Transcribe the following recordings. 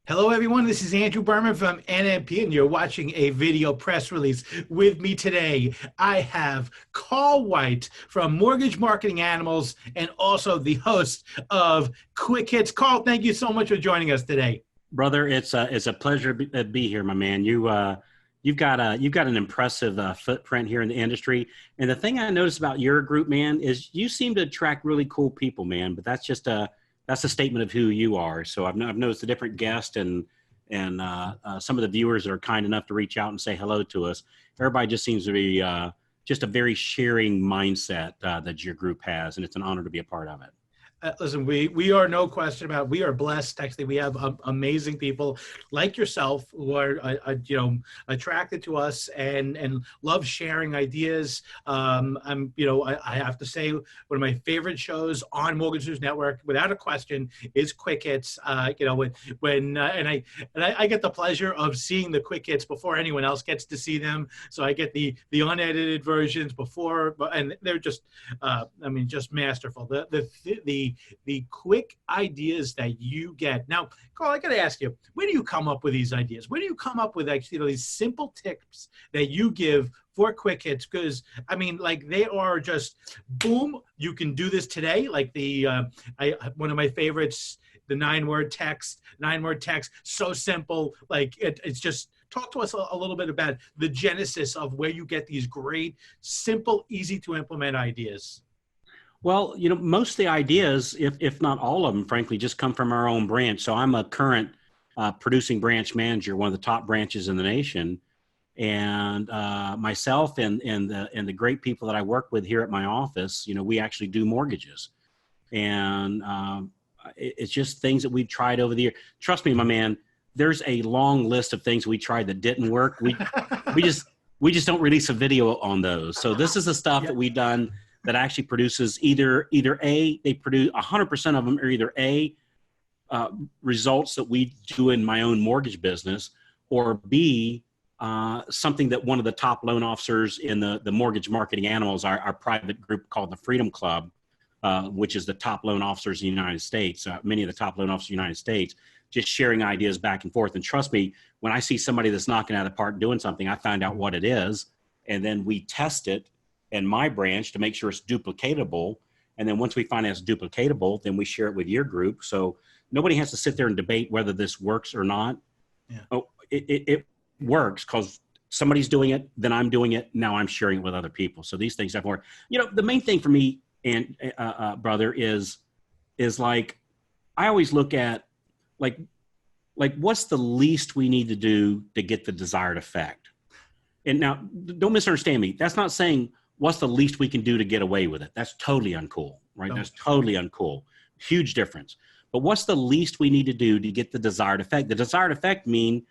Hello, everyone. This is Andrew Berman from NNP, and you're watching a video press release. With me today, I have Carl White from Mortgage Marketing Animals and also the host of Quick Hits. Carl, thank you so much for joining us today. Brother, it's a pleasure to be here, my man. You've got an impressive footprint here in the industry. And the thing I noticed about your group, man, is you seem to attract really cool people, man. But that's a statement of who you are. So I've noticed the different guests and some of the viewers that are kind enough to reach out and say hello to us. Everybody just seems to be just a very sharing mindset that your group has, and it's an honor to be a part of it. Listen, we are no question about it. We are blessed. Actually, we have amazing people like yourself who are attracted to us and love sharing ideas. I have to say one of my favorite shows on Mortgage News Network, without a question, is Quick Hits. I get the pleasure of seeing the Quick Hits before anyone else gets to see them. So I get the unedited versions before, and they're just just masterful. The quick ideas that you get. Now, Carl, I got to ask you, where do you come up with these ideas? Where do you come up with these simple tips that you give for Quick Hits? Because they are just boom, you can do this today. Like one of my favorites, the nine-word text, so simple. It's just, talk to us a little bit about the genesis of where you get these great, simple, easy to implement ideas. Well, most of the ideas, if not all of them, frankly, just come from our own branch. So I'm a current producing branch manager, one of the top branches in the nation. And myself and the great people that I work with here at my office, we actually do mortgages. And it's just things that we've tried over the year. Trust me, my man, there's a long list of things we tried that didn't work. We just don't release a video on those. So this is the stuff that we've done that actually produces either they produce 100% of them are either results that we do in my own mortgage business, or B, something that one of the top loan officers in the Mortgage Marketing Animals, our private group called the Freedom Club, which is the top loan officers in the United States, many of the top loan officers in the United States, just sharing ideas back and forth. And trust me, when I see somebody that's knocking out of the park doing something, I find out what it is, and then we test it in my branch to make sure it's duplicatable. And then once we find out it's duplicatable, then we share it with your group. So nobody has to sit there and debate whether this works or not. Yeah. Oh, it works because somebody's doing it, then I'm doing it. Now I'm sharing it with other people. So these things have worked. The main thing for me, and brother, is like, I always look at like what's the least we need to do to get the desired effect. And now don't misunderstand me. That's not saying what's the least we can do to get away with it. That's totally uncool, right? That's totally uncool. Huge difference. But what's the least we need to do to get the desired effect? The desired effect mean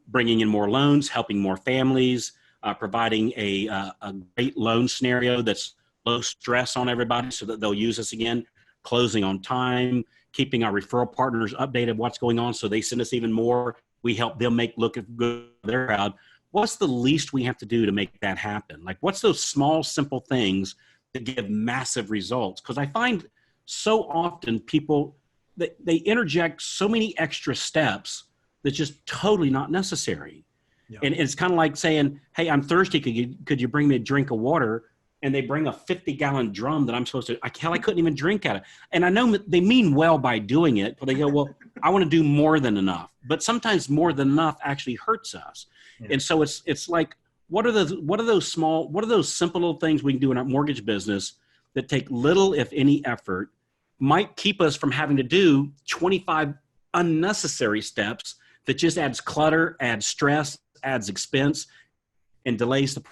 bringing in more loans, helping more families, providing a great loan scenario that's low stress on everybody so that they'll use us again, closing on time, keeping our referral partners updated what's going on so they send us even more. We help them look good for their crowd. What's the least we have to do to make that happen? Like, what's those small, simple things that give massive results? Because I find so often people, they interject so many extra steps that's just totally not necessary. Yeah. And it's kind of like saying, hey, I'm thirsty. Could you bring me a drink of water? And they bring a 50-gallon drum that I'm supposed to, I couldn't even drink out of. And I know they mean well by doing it, but they go, well, I want to do more than enough. But sometimes more than enough actually hurts us. Yeah. And so it's like, what are those simple little things we can do in our mortgage business that take little, if any, effort, might keep us from having to do 25 unnecessary steps that just adds clutter, adds stress, adds expense, and delays the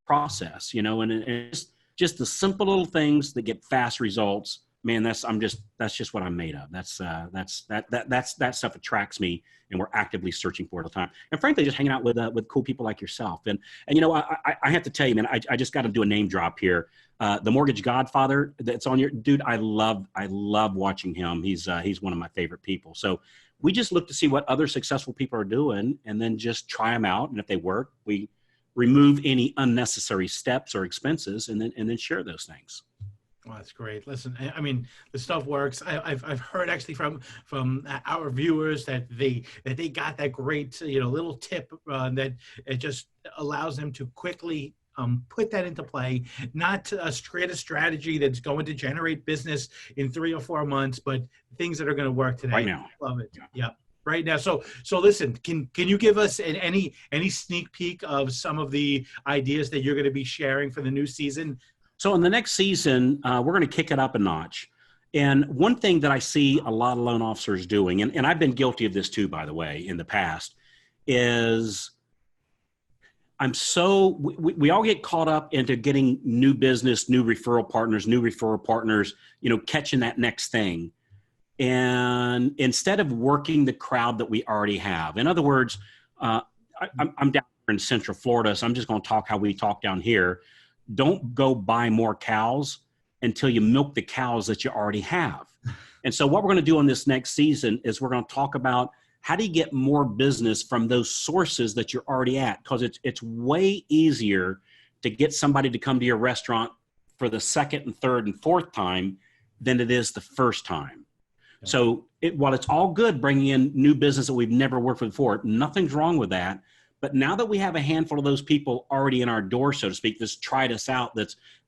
process, and it's just the simple little things that get fast results. Man, that's just what I'm made of. That stuff attracts me, and we're actively searching for it all the time. And frankly, just hanging out with cool people like yourself. And I have to tell you, man, I just got to do a name drop here. The Mortgage Godfather that's on your dude. I love watching him. He's one of my favorite people. So we just look to see what other successful people are doing, and then just try them out. And if they work, we remove any unnecessary steps or expenses, and then share those things. Oh, that's great. Listen, I mean, the stuff works. I've heard actually from our viewers that they got that great little tip that it just allows them to quickly put that into play. Not a strategy that's going to generate business in 3 or 4 months, but things that are going to work Right today. now. Love it. Yeah. Yeah. Right now. So listen. Can you give us any sneak peek of some of the ideas that you're going to be sharing for the new season? So in the next season, we're going to kick it up a notch. And one thing that I see a lot of loan officers doing, and I've been guilty of this too, by the way, in the past, is we all get caught up into getting new business, new referral partners, catching that next thing. And instead of working the crowd that we already have, in other words, I'm down here in Central Florida, so I'm just going to talk how we talk down here. Don't go buy more cows until you milk the cows that you already have. And so what we're going to do on this next season is we're going to talk about how do you get more business from those sources that you're already at? Because it's way easier to get somebody to come to your restaurant for the second and third and fourth time than it is the first time. Yeah. So while it's all good bringing in new business that we've never worked with before, nothing's wrong with that. But now that we have a handful of those people already in our door, so to speak, that's tried us out,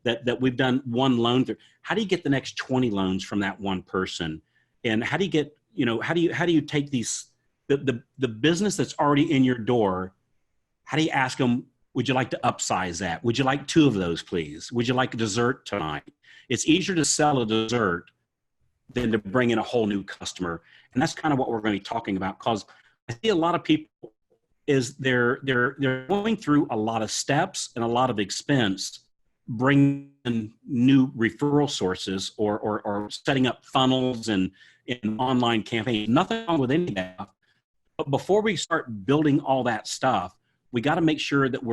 that we've done one loan through, how do you get the next 20 loans from that one person? And how do you get, how do you take the business that's already in your door, how do you ask them, would you like to upsize that? Would you like 2 of those, please? Would you like a dessert tonight? It's easier to sell a dessert than to bring in a whole new customer. And that's kind of what we're going to be talking about, because I see a lot of people is they're going through a lot of steps and a lot of expense, bringing in new referral sources or setting up funnels and online campaigns. Nothing wrong with any of that. But before we start building all that stuff, we got to make sure that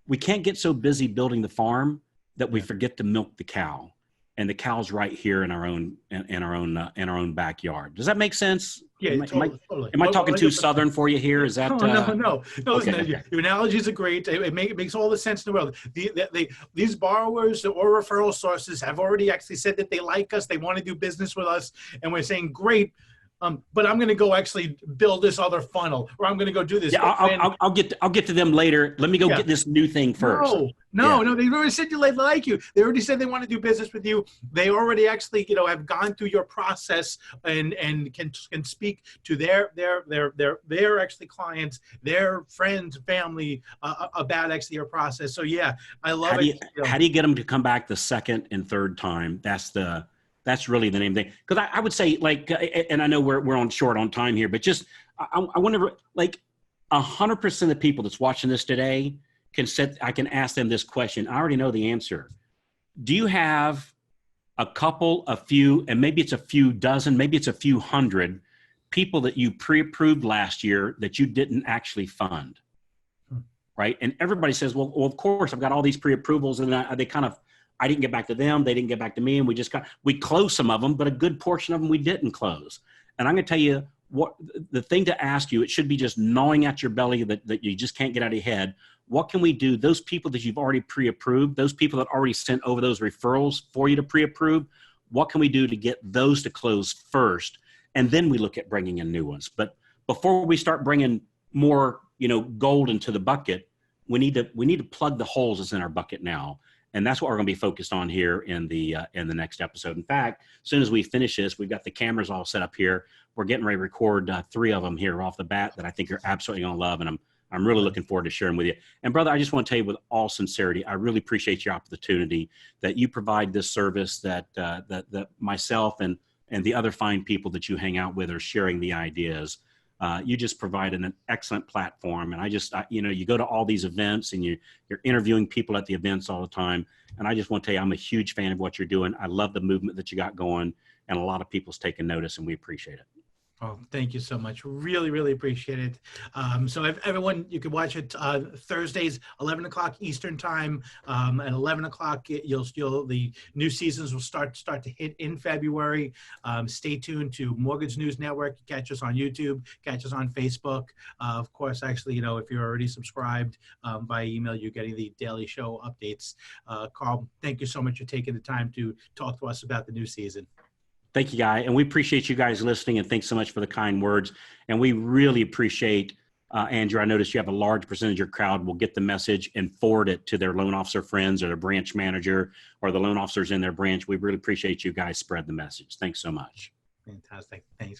we can't get so busy building the farm that we forget to milk the cow. And the cow's right here in our own backyard. Does that make sense? Yeah, totally. Am I talking too Southern for you here? Is that? No. Okay, Listen, your analogies are great. It makes all the sense in the world. These borrowers or referral sources have already actually said that they like us. They want to do business with us. And we're saying, great. But I'm going to go actually build this other funnel, or I'm going to go do this. Yeah, I'll get to them later. Let me go get this new thing first. No. They've already said they like you. They already said they want to do business with you. They already actually, have gone through your process and can speak to their actually clients, their friends, family about actually your process. So yeah, I love it. How do you get them to come back the second and third time? That's really the name thing. Because I would say, and I know we're on short on time here, but just I wonder, 100% of the people that's watching this today I can ask them this question. I already know the answer. Do you have a few, and maybe it's a few dozen, maybe it's a few hundred people that you pre-approved last year that you didn't actually fund, right? And everybody says, well, of course, I've got all these pre-approvals, and I didn't get back to them. They didn't get back to me. And we closed some of them, but a good portion of them we didn't close. And I'm going to tell you what the thing to ask you, it should be just gnawing at your belly that you just can't get out of your head. What can we do? Those people that you've already pre-approved, those people that already sent over those referrals for you to pre-approve, what can we do to get those to close first? And then we look at bringing in new ones. But before we start bringing more, gold into the bucket, we need to plug the holes that's in our bucket now. And that's what we're going to be focused on here in the next episode. In fact, as soon as we finish this, we've got the cameras all set up here. We're getting ready to record 3 of them here off the bat that I think you're absolutely going to love. And I'm really looking forward to sharing with you. And brother, I just want to tell you with all sincerity, I really appreciate your opportunity that you provide this service that myself and the other fine people that you hang out with are sharing the ideas. You just provided an excellent platform. And you go to all these events and you're interviewing people at the events all the time. And I just want to tell you, I'm a huge fan of what you're doing. I love the movement that you got going, and a lot of people's taking notice, and we appreciate it. Oh, thank you so much. Really, really appreciate it. So everyone, you can watch it Thursdays, 11 o'clock Eastern time. At 11 o'clock, the new seasons will start to hit in February. Stay tuned to Mortgage News Network. Catch us on YouTube, catch us on Facebook. Of course, actually, if you're already subscribed by email, you're getting the daily show updates. Carl, thank you so much for taking the time to talk to us about the new season. Thank you, Guy. And we appreciate you guys listening, and thanks so much for the kind words. And we really appreciate, Andrew, I noticed you have a large percentage of your crowd will get the message and forward it to their loan officer friends or their branch manager or the loan officers in their branch. We really appreciate you guys spread the message. Thanks so much. Fantastic. Thanks.